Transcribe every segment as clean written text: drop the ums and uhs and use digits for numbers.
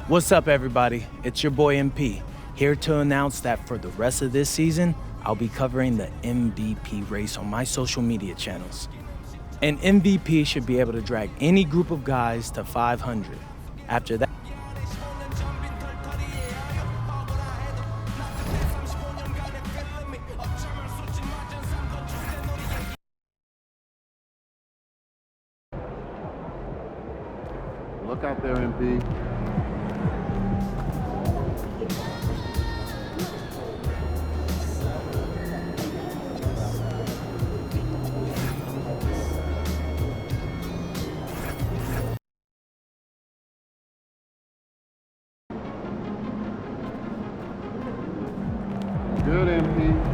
What's up, everybody? It's your boy MP, here to announce that for the rest of this season, I'll be covering the MVP race on my social media channels. An MVP should be able to drag any group of guys to 500. After that, Look out there, MP. Good, MP.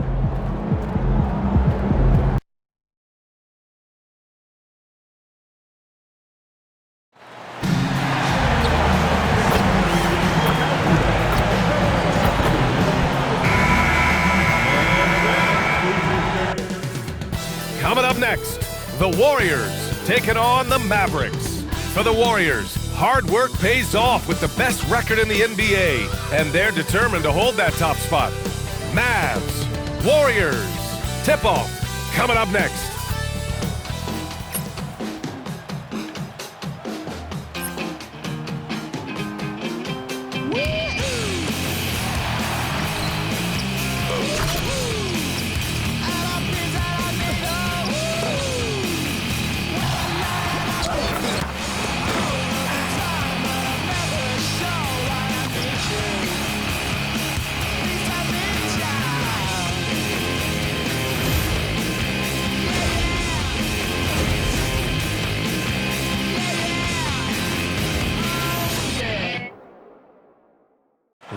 Coming up next, the Warriors taking on the Mavericks. For the Warriors, hard work pays off with the best record in the NBA, and they're determined to hold that top spot. Mavs, Warriors, tip-off coming up next.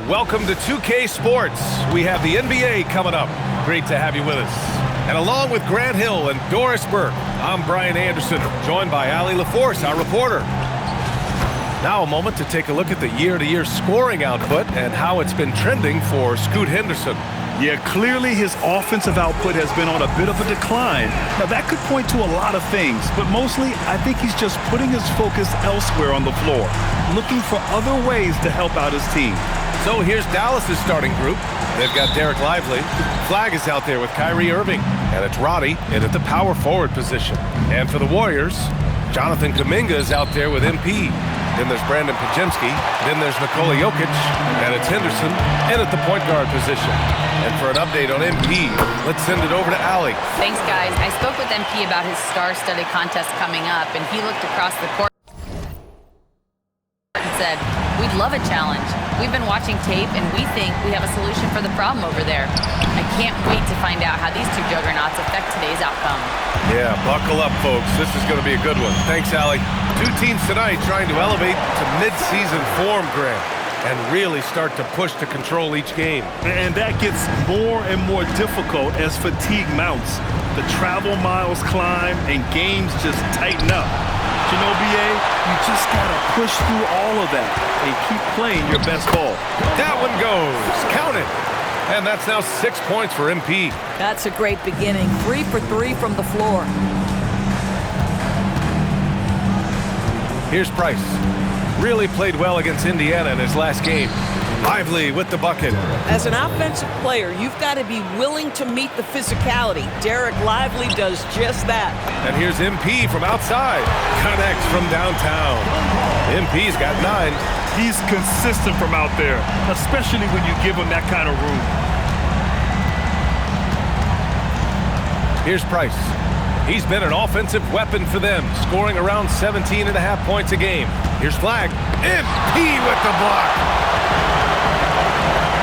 Welcome to 2K Sports. We have the NBA coming up. Great to have you with us. And along with Grant Hill and Doris Burke, I'm Brian Anderson, joined by Allie LaForce, our reporter. Now a moment to take a look at the year-to-year scoring output and how it's been trending for Scoot Henderson. Yeah, clearly his offensive output has been on a bit of a decline. Now, that could point to a lot of things, but mostly I think he's just putting his focus elsewhere on the floor, looking for other ways to help out his team. So here's Dallas's starting group. They've got Derek Lively. Flag is out there with Kyrie Irving. And it's Roddy in at the power forward position. And for the Warriors, Jonathan Kuminga is out there with MP. Then there's Brandon Pajemski. Then there's Nikola Jokic. And it's Henderson in at the point guard position. And for an update on MP, let's send it over to Allie. Thanks, guys. I spoke with MP about his star-studded contest coming up, and he looked across the court and said, "We'd love a challenge. We've been watching tape, and we think we have a solution for the problem over there." I can't wait to find out how these two juggernauts affect today's outcome. Yeah, buckle up, folks. This is going to be a good one. Thanks, Allie. Two teams tonight trying to elevate to mid-season form, Grant, and really start to push to control each game. And that gets more and more difficult as fatigue mounts. The travel miles climb, and games just tighten up. You know, BA, you just got to push through all of that and keep playing your best ball. That one goes. Count it. And that's now 6 points for MP. That's a great beginning. 3 for 3 from the floor. Here's Price. Really played well against Indiana in his last game. Lively with the bucket. As an offensive player, you've got to be willing to meet the physicality. Derek Lively does just that. And here's MP from outside. Connects from downtown. MP's got 9. He's consistent from out there, especially when you give him that kind of room. Here's Price. He's been an offensive weapon for them, scoring around 17.5 points a game. Here's Flag. MP with the block.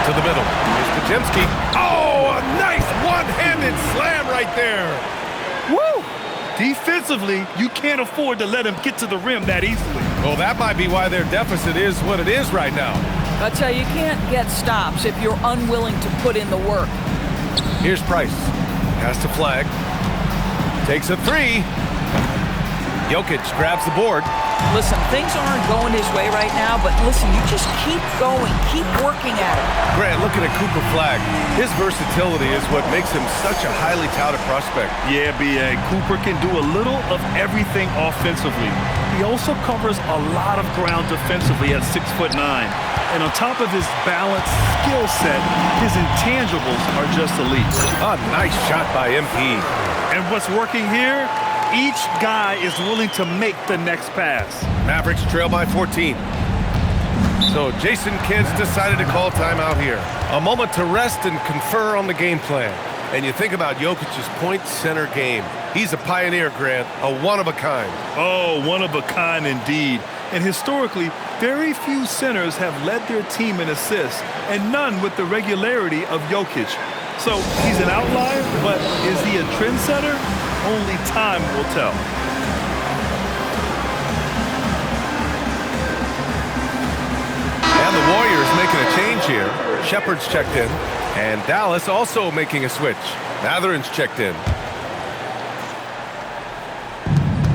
To the middle. Here's Pajemski. Oh, a nice one-handed slam right there. Woo! Defensively, you can't afford to let him get to the rim that easily. Well, that might be why their deficit is what it is right now. I tell you, you can't get stops if you're unwilling to put in the work. Here's Price. Has to Flag. Takes a 3. Jokic grabs the board. Listen, things aren't going his way right now, but listen, you just keep going, keep working at it. Grant, looking at Cooper Flagg, his versatility is what makes him such a highly touted prospect. Yeah, B.A. Cooper can do a little of everything offensively. He also covers a lot of ground defensively at 6'9". And on top of his balanced skill set, his intangibles are just elite. A nice shot by MP. And what's working here? Each guy is willing to make the next pass. Mavericks trail by 14. So Jason Kidd's decided to call timeout here. A moment to rest and confer on the game plan. And you think about Jokic's point center game. He's a pioneer, Grant, a one-of-a-kind. Oh, one-of-a-kind indeed. And historically, very few centers have led their team in assists, and none with the regularity of Jokic. So he's an outlier, but is he a trendsetter? Only time will tell. And the Warriors making a change here. Shepard's checked in. And Dallas also making a switch. Matherin's checked in.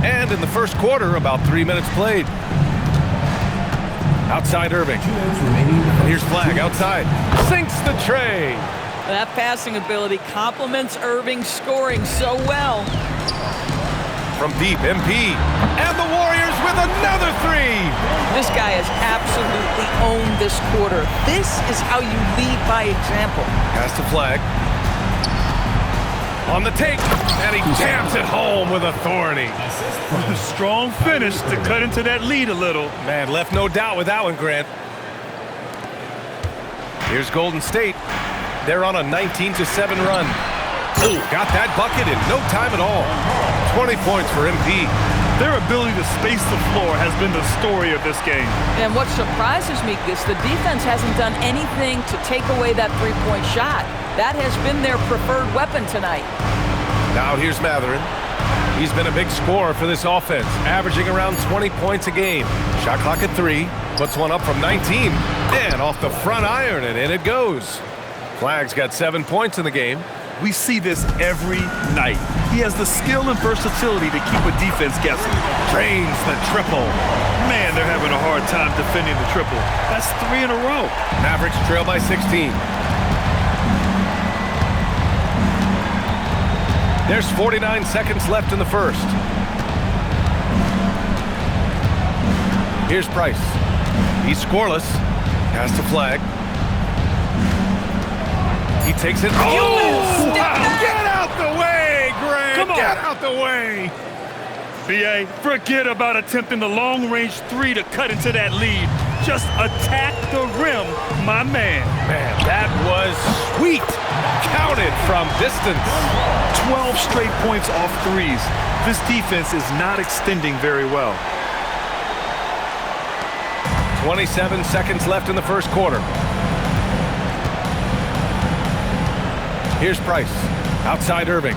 And in the first quarter, about 3 minutes played. Outside Irving. And here's Flagg outside. Sinks the tray. That passing ability complements Irving's scoring so well. From deep, MP. And the Warriors with another three. This guy has absolutely owned this quarter. This is how you lead by example. Pass to Flagg. On the take. And he jams it home with authority. Strong finish to cut into that lead a little. Man, left no doubt with that one, Grant. Here's Golden State. They're on a 19-7 run. Ooh, got that bucket in no time at all. 20 points for MP. Their ability to space the floor has been the story of this game. And what surprises me is the defense hasn't done anything to take away that three-point shot. That has been their preferred weapon tonight. Now here's Matherin. He's been a big scorer for this offense, averaging around 20 points a game. Shot clock at 3, puts one up from 19, and off the front iron, and in it goes. Flagg's got 7 points in the game. We see this every night. He has the skill and versatility to keep a defense guessing. Drains the triple. Man, they're having a hard time defending the triple. That's 3 in a row. Mavericks trail by 16. There's 49 seconds left in the first. Here's Price. He's scoreless. Pass to Flagg. He takes it. Oh! Wow. Get out the way, Grant! Come on. Get out the way! B.A., forget about attempting the long-range 3 to cut into that lead. Just attack the rim, my man. Man, that was sweet. Counted from distance. 12 straight points off threes. This defense is not extending very well. 27 seconds left in the first quarter. Here's Price. Outside Irving.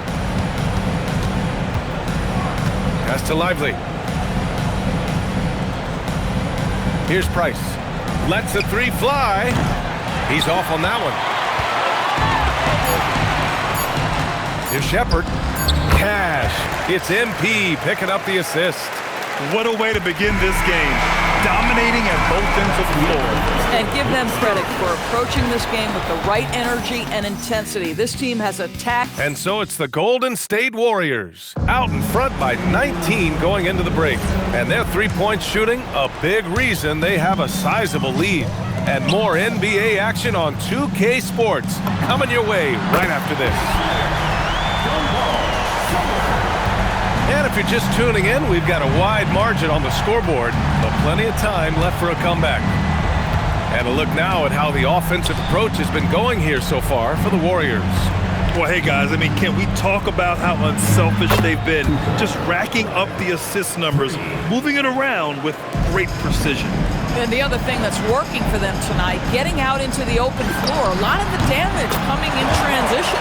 Pass to Lively. Here's Price. Lets the three fly. He's off on that one. Here's Shepard. Cash. It's MP picking up the assist. What a way to begin this game. Dominating at both ends of the floor. And give them credit for approaching this game with the right energy and intensity. This team has attacked. And so it's the Golden State Warriors, out in front by 19 going into the break. And their three-point shooting, a big reason they have a sizable lead. And more NBA action on 2K Sports coming your way right after this. And if you're just tuning in, we've got a wide margin on the scoreboard, but plenty of time left for a comeback. And a look now at how the offensive approach has been going here so far for the Warriors. Well, hey, guys, I mean, can we talk about how unselfish they've been? Just racking up the assist numbers, moving it around with great precision. And the other thing that's working for them tonight, getting out into the open floor. A lot of the damage coming in transition.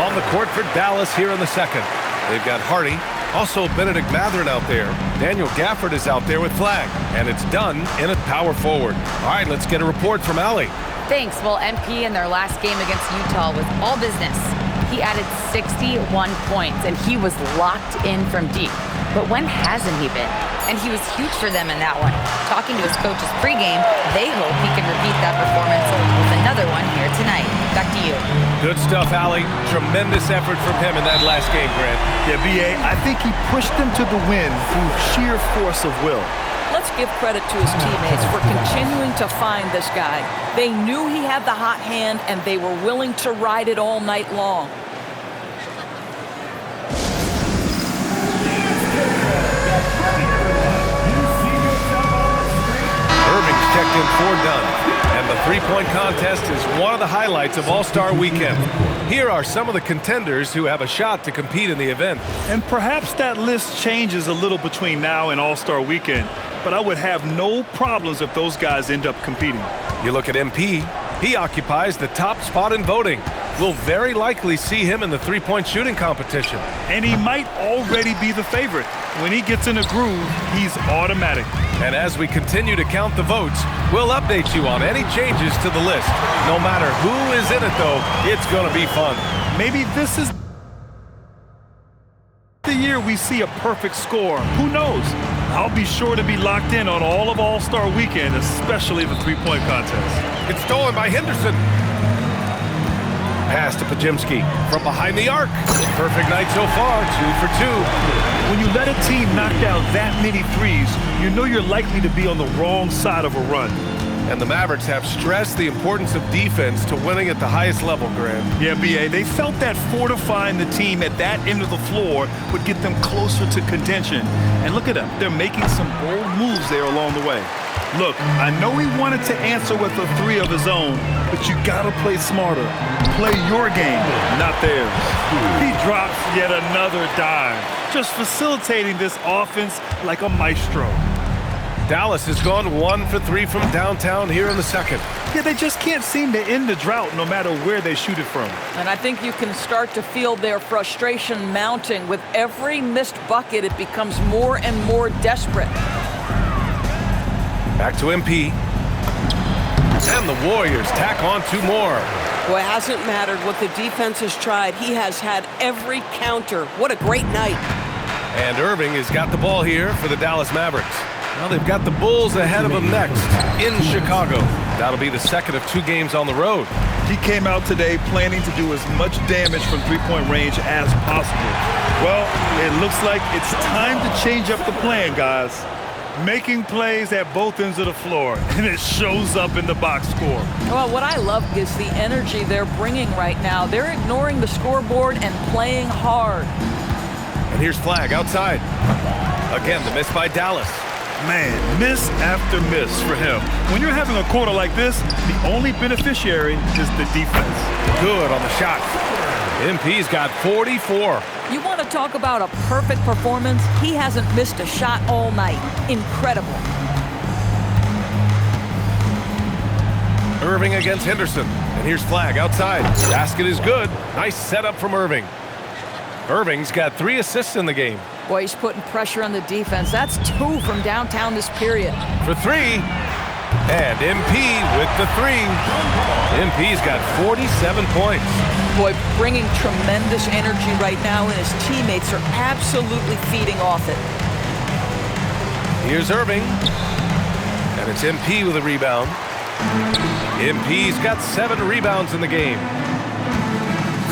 On the court for Dallas here in the second. They've got Hardy. Also, Benedict Matherin out there. Daniel Gafford is out there with Flagg. And it's done in a power forward. All right, let's get a report from Allie. Thanks. Well, MP in their last game against Utah was all business. He added 61 points, and he was locked in from deep. but when hasn't he been? And he was huge for them in that one. Talking to his coaches pregame, they hope he can repeat that performance with another one here tonight. Back to you. Good stuff, Allie. Tremendous effort from him in that last game, Grant. Yeah, B.A., I think he pushed them to the win through sheer force of will. Let's give credit to his teammates for continuing to find this guy. They knew he had the hot hand, and they were willing to ride it all night long. Irving's checked in for done. And the three-point contest is one of the highlights of All-Star Weekend. Here are some of the contenders who have a shot to compete in the event. And perhaps that list changes a little between now and All-Star Weekend, but I would have no problems if those guys end up competing. You look at MP, he occupies the top spot in voting. We'll very likely see him in the three-point shooting competition. And he might already be the favorite. When he gets in a groove, he's automatic. And as we continue to count the votes, we'll update you on any changes to the list. No matter who is in it, though, it's going to be fun. Maybe this is the year we see a perfect score. Who knows? I'll be sure to be locked in on all of All-Star Weekend, especially the three-point contest. It's stolen by Henderson. Pass to Pajimski from behind the arc. Perfect night so far, 2 for 2. When you let a team knock down that many threes, you know you're likely to be on the wrong side of a run. And the Mavericks have stressed the importance of defense to winning at the highest level, Grant. Yeah, B.A., they felt that fortifying the team at that end of the floor would get them closer to contention. And look at them. They're making some bold moves there along the way. Look, I know he wanted to answer with a three of his own, but you gotta play smarter. Play your game, not theirs. He drops yet another dime, just facilitating this offense like a maestro. Dallas has gone 1 for 3 from downtown here in the second. Yeah, they just can't seem to end the drought no matter where they shoot it from. And I think you can start to feel their frustration mounting. With every missed bucket, it becomes more and more desperate. Back to MP. And the Warriors tack on 2 more. Well, it hasn't mattered what the defense has tried. He has had every counter. What a great night. And Irving has got the ball here for the Dallas Mavericks. Well, they've got the Bulls ahead of them next in Chicago. That'll be the second of 2 games on the road. He came out today planning to do as much damage from three-point range as possible. Well, it looks like it's time to change up the plan, guys. Making plays at both ends of the floor, and it shows up in the box score. Well, what I love is the energy they're bringing right now. They're ignoring the scoreboard and playing hard. And here's Flag outside. Again, the miss by Dallas. Man, miss after miss for him. When you're having a quarter like this, the only beneficiary is the defense. Good on the shot. MP's got 44. You want to talk about a perfect performance? He hasn't missed a shot all night. Incredible. Irving against Henderson. And here's Flag outside. Basket is good. Nice setup from Irving. Irving's got 3 assists in the game. Boy, he's putting pressure on the defense. That's 2 from downtown this period. For 3. And MP with the 3. MP's got 47 points. Boy, bringing tremendous energy right now, and his teammates are absolutely feeding off it. Here's Irving. And it's MP with a rebound. MP's got 7 rebounds in the game.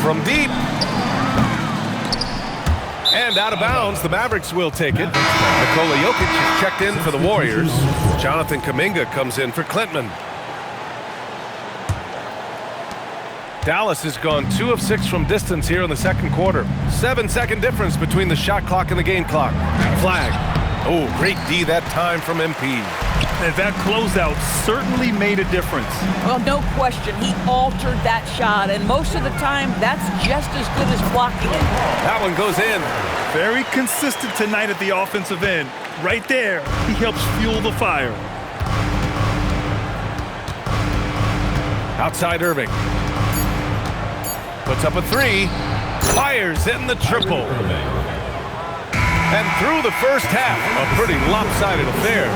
From deep. And out of bounds, the Mavericks will take it. Nikola Jokic is checked in for the Warriors. Jonathan Kuminga comes in for Klintman. Dallas has gone 2 of 6 from distance here in the second quarter. 7-second difference between the shot clock and the game clock. Flag. Oh, great D that time from MP. And that closeout certainly made a difference. Well, no question. He altered that shot, and most of the time, that's just as good as blocking it. That one goes in. Very consistent tonight at the offensive end. Right there, he helps fuel the fire. Outside Irving. Puts up a 3. Fires in the triple. And through the first half, a pretty lopsided affair.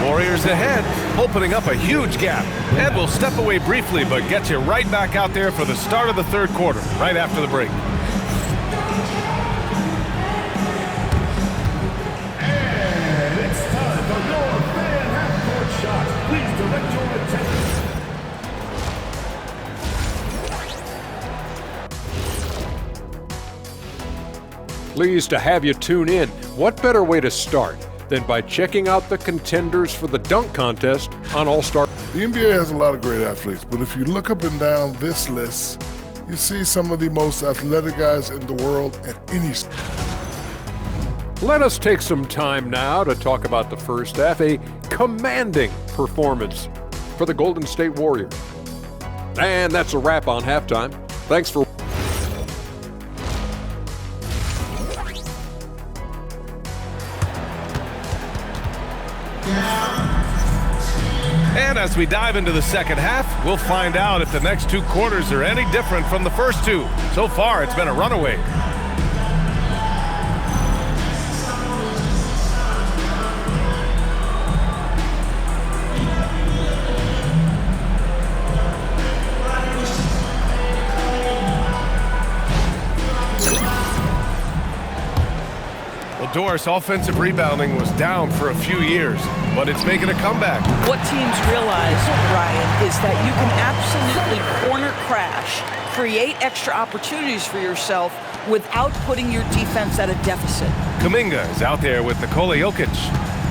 Warriors ahead, opening up a huge gap. Ed will step away briefly, but gets you right back out there for the start of the third quarter, right after the break. Pleased to have you tune in. What better way to start than by checking out the contenders for the dunk contest on All-Star? The NBA has a lot of great athletes, but if you look up and down this list, you see some of the most athletic guys in the world at any sport. Let us take some time now to talk about the first half, a commanding performance for the Golden State Warriors. And that's a wrap on halftime. Thanks for And as we dive into the second half, we'll find out if the next 2 quarters are any different from the first 2. So far, it's been a runaway. Doris' offensive rebounding was down for a few years, but it's making a comeback. What teams realize, Ryan, is that you can absolutely corner crash, create extra opportunities for yourself without putting your defense at a deficit. Kuminga is out there with Nikola Jokic.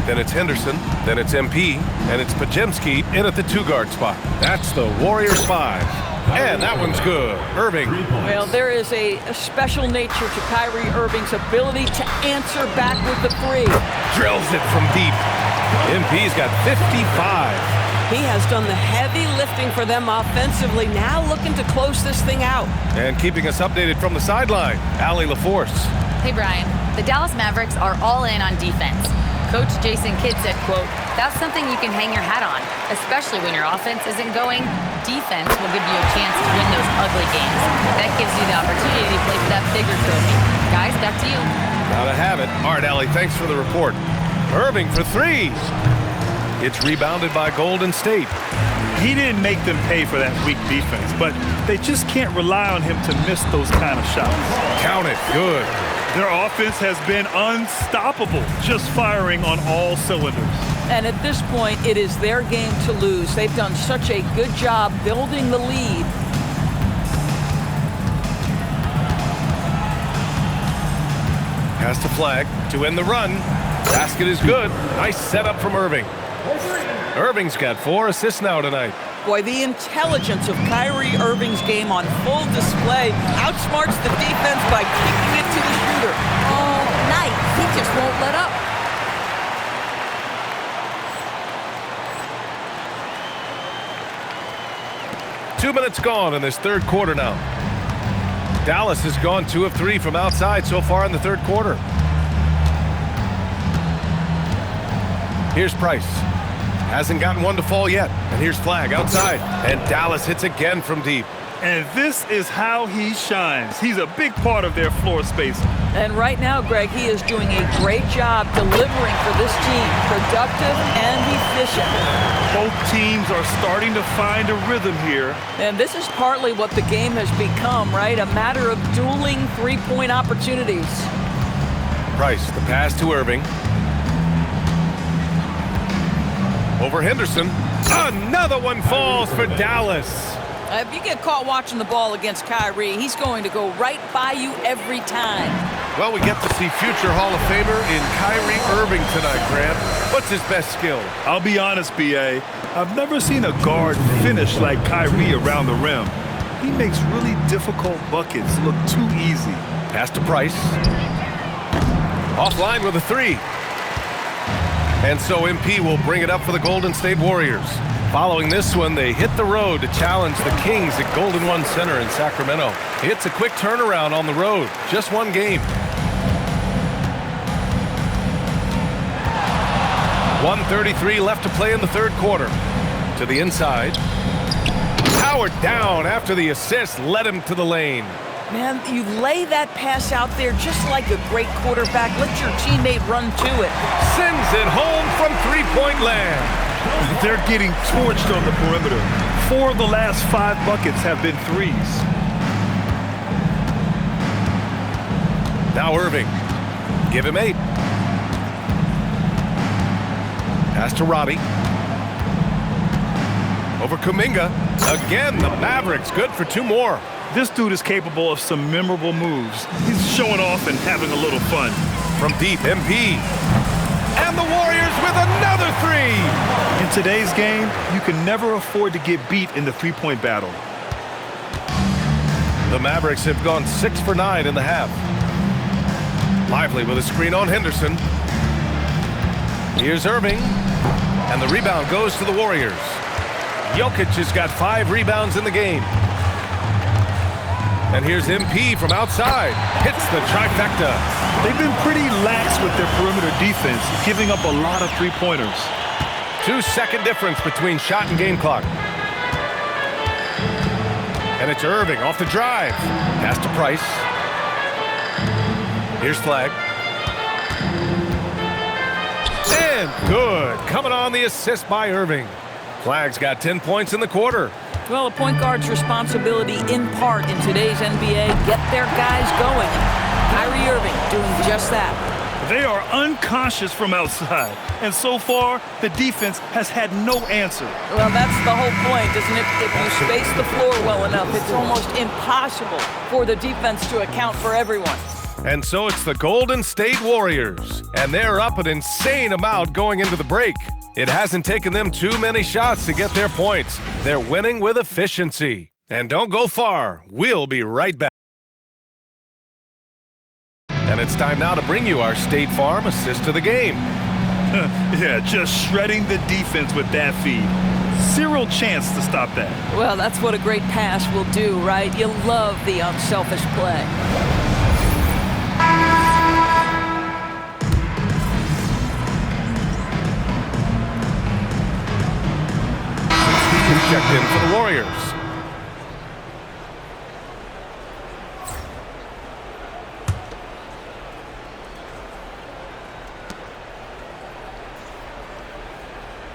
Then it's Henderson, then it's MP, and it's Pajemski in at the 2-guard spot. That's the Warriors 5. And that one's good. Irving. Well, there is a special nature to Kyrie Irving's ability to answer back with the 3. Drills it from deep. MP's got 55. He has done the heavy lifting for them offensively, now looking to close this thing out. And keeping us updated from the sideline, Allie LaForce. Hey, Brian. The Dallas Mavericks are all in on defense. Coach Jason Kidd said, quote, "That's something you can hang your hat on, especially when your offense isn't going. Defense will give you a chance to win those ugly games. That gives you the opportunity to play for that bigger trophy." Guys, back to you. Gotta have it. All right, Allie, thanks for the report. Irving for 3. It's rebounded by Golden State. He didn't make them pay for that weak defense, but they just can't rely on him to miss those kind of shots. Count it. Good. Their offense has been unstoppable, just firing on all cylinders. And at this point, it is their game to lose. They've done such a good job building the lead. Pass to Flag to end the run. Basket is good. Nice setup from Irving. Irving's got 4 assists now tonight. Boy, the intelligence of Kyrie Irving's game on full display outsmarts the defense by kicking it to the shooter. All night, he just won't let up. Two minutes gone in this third quarter now. Dallas has gone 2 of 3 from outside so far in the third quarter. Here's Price. Hasn't gotten one to fall yet. And here's Flag outside. And Dallas hits again from deep. And this is how he shines. He's a big part of their floor space. And right now, Greg, he is doing a great job delivering for this team. Productive and efficient. Both teams are starting to find a rhythm here. And this is partly what the game has become, right? A matter of dueling 3-point opportunities. Price, the pass to Irving. Over Henderson. Another one falls for Dallas. If you get caught watching the ball against Kyrie, he's going to go right by you every time. Well, we get to see future Hall of Famer in Kyrie Irving tonight, Grant. What's his best skill? I'll be honest, B.A. I've never seen a guard finish like Kyrie around the rim. He makes really difficult buckets look too easy. Pass to Price. Offline with a 3. And so MP will bring it up for the Golden State Warriors. Following this one, they hit the road to challenge the Kings at Golden One Center in Sacramento. It's a quick turnaround on the road. Just one game. 1:33 left to play in the third quarter. To the inside. Powered down after the assist led him to the lane. Man, you lay that pass out there just like a great quarterback. Let your teammate run to it. Sends it home from three-point land. They're getting torched on the perimeter. 4 of the last 5 buckets have been threes. Now Irving. Give him 8. Pass to Roddy. Over Kuminga. Again, the Mavericks good for 2 more. This dude is capable of some memorable moves. He's showing off and having a little fun. From deep, MP. And the Warriors with another three. In today's game, you can never afford to get beat in the three-point battle. The Mavericks have gone 6 for 9 in the half. Lively with a screen on Henderson. Here's Irving. And the rebound goes to the Warriors. Jokic has got 5 rebounds in the game. And here's MP from outside. Hits the trifecta. They've been pretty lax with their perimeter defense, giving up a lot of three-pointers. 2-second difference between shot and game clock. And it's Irving off the drive. Pass to Price. Here's Flag. And good. Coming on the assist by Irving. Flag's got 10 points in the quarter. Well, a point guard's responsibility in part in today's NBA, get their guys going. Kyrie Irving doing just that. They are unconscious from outside, and so far, the defense has had no answer. Well, that's the whole point, isn't it? If you space the floor well enough, it's almost impossible for the defense to account for everyone. And so it's the Golden State Warriors, and they're up an insane amount going into the break. It hasn't taken them too many shots to get their points. They're winning with efficiency. And don't go far. We'll be right back. And it's time now to bring you our State Farm assist of the game. Yeah, just shredding the defense with that feed. Zero chance to stop that. Well, that's what a great pass will do, right? You love the unselfish play. Checked in for the Warriors.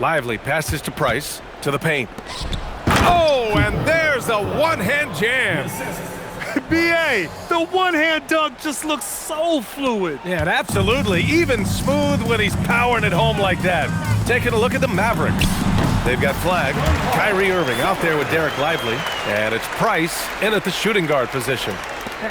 Lively passes to Price, to the paint. Oh, and there's a one-hand jam. B.A., the one-hand dunk just looks so fluid. Yeah, absolutely. Even smooth when he's powering it home like that. Taking a look at the Mavericks. They've got Flag, Kyrie Irving out there with Derek Lively, and it's Price in at the shooting guard position.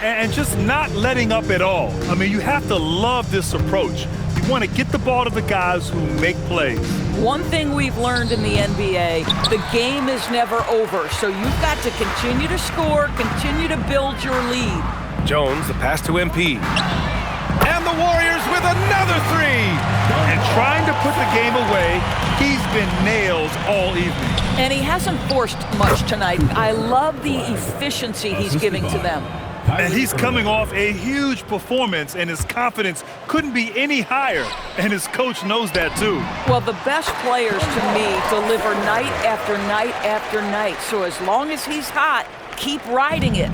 And just not letting up at all. I mean, you have to love this approach. You want to get the ball to the guys who make plays. One thing we've learned in the NBA, the game is never over, so you've got to continue to score, continue to build your lead. Jones, the pass to MP. And the Warriors with another three. And trying to put the game away, he's been nailed all evening. And he hasn't forced much tonight. I love the efficiency he's giving to them. And he's coming off a huge performance, and his confidence couldn't be any higher. And his coach knows that, too. Well, the best players, to me, deliver night after night after night. So as long as he's hot, keep riding it.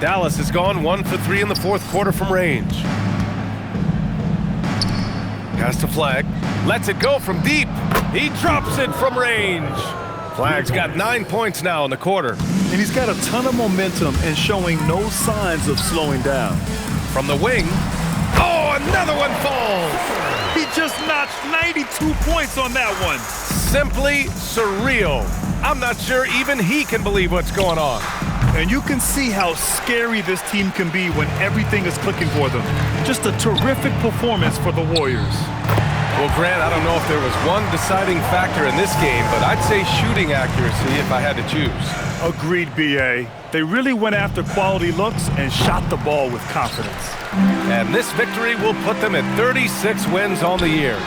Dallas has gone 1 for 3 in the fourth quarter from range. Pass to Flag. Lets it go from deep. He drops it from range. Flag's got 9 points now in the quarter. And he's got a ton of momentum and showing no signs of slowing down. From the wing. Oh, another one falls. He just notched 92 points on that one. Simply surreal. I'm not sure even he can believe what's going on. And you can see how scary this team can be when everything is clicking for them. Just a terrific performance for the Warriors. Well, Grant, I don't know if there was one deciding factor in this game, but I'd say shooting accuracy if I had to choose. Agreed, B.A. They really went after quality looks and shot the ball with confidence. And this victory will put them at 36 wins on the year.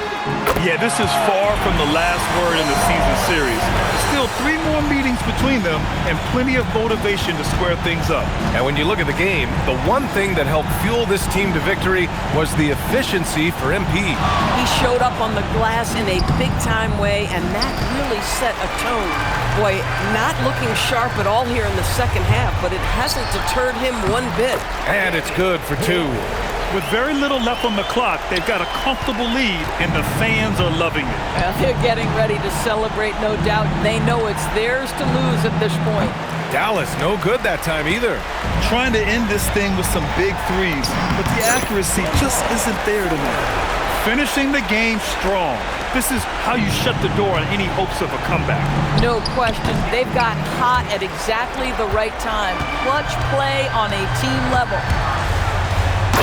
Yeah, this is far from the last word in the season series. Still 3 more meetings between them and plenty of motivation to square things up. And when you look at the game, the one thing that helped fuel this team to victory was the efficiency for MP. He showed up on the glass in a big-time way, and that really set a tone. Boy, not looking sharp at all here in the second half, but it hasn't deterred him one bit. And it's good for 2. With very little left on the clock, they've got a comfortable lead, and the fans are loving it. Well, they're getting ready to celebrate, no doubt. They know it's theirs to lose at this point. Dallas, no good that time either. Trying to end this thing with some big threes, but the accuracy just isn't there tonight. Finishing the game strong. This is how you shut the door on any hopes of a comeback. No question. They've gotten hot at exactly the right time. Clutch play on a team level.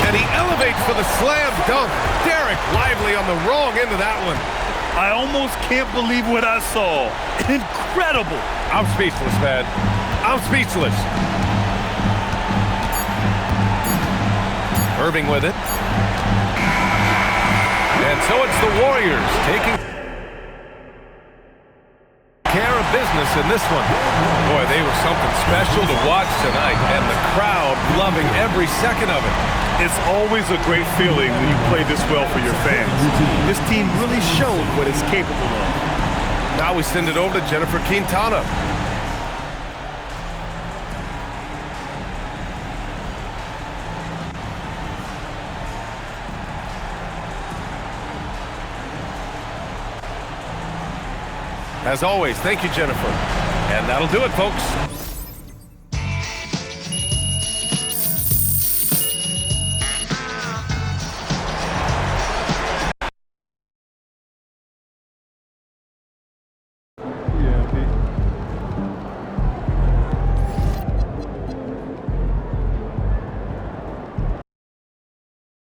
And he elevates for the slam dunk. Derek Lively on the wrong end of that one. I almost can't believe what I saw. Incredible. I'm speechless, man. I'm speechless. Irving with it. And so it's the Warriors taking care of business in this one. Boy, they were something special to watch tonight, and the crowd loving every second of it. It's always a great feeling when you play this well for your fans. This team really showed what it's capable of. Now we send it over to Jennifer Quintana. As always, thank you, Jennifer. And that'll do it, folks.